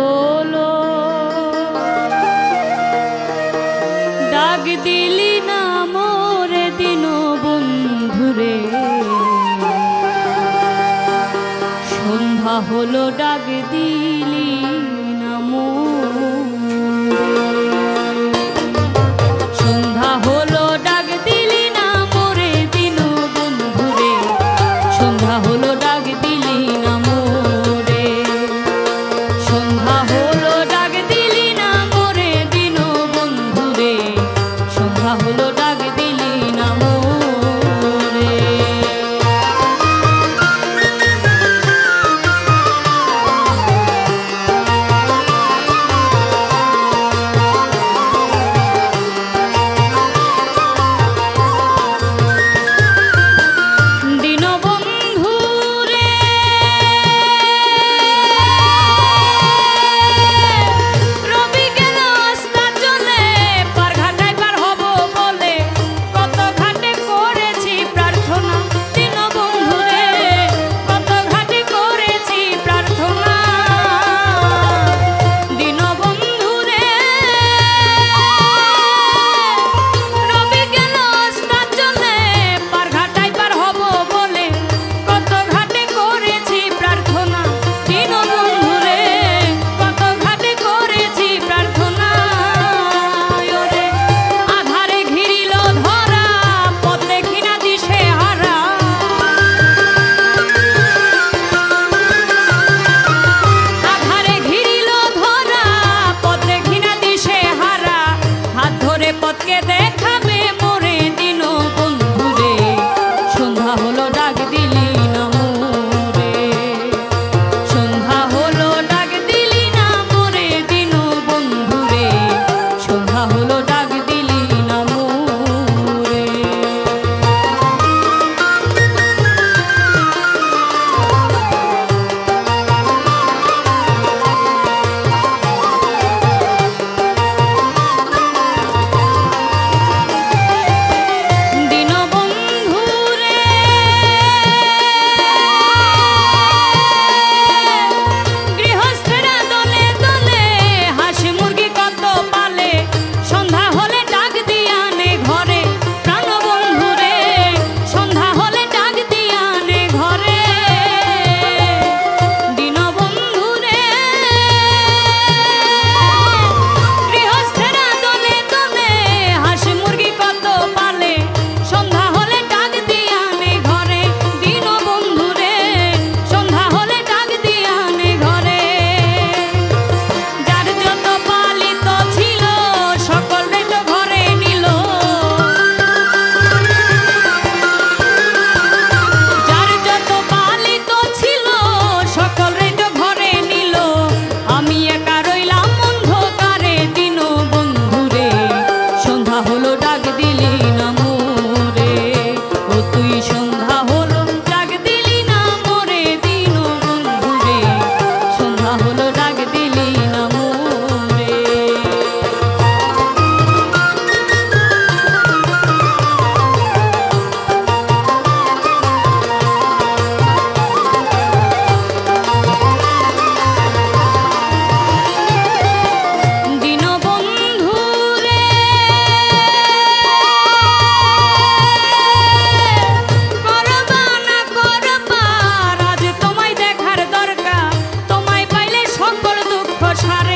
হলো ডাক দিলি না মোরে দিন বন্ধুরে সন্ধ্যা হলো ডাক দিলি না মোরে সন্ধ্যা হলো ডাক দিলি না মোরে দিন বন্ধুরে সন্ধ্যা হলো ডাক দিলি না মোরে সন্ধ্যা হলো ডাক দিলি না মোরে দিন বন্ধুরে সন্ধ্যা হলো ডাক দিলি না মোরে পথকে দেখাবে মোরে দিন বন্ধুরে সন্ধ্যা হলো ডাক দিলি না মোরে সন্ধ্যা হলো ডাক দিলি না মোরে দিন বন্ধুরে সন্ধ্যা হলো ডাক দিলি না মোরে সারা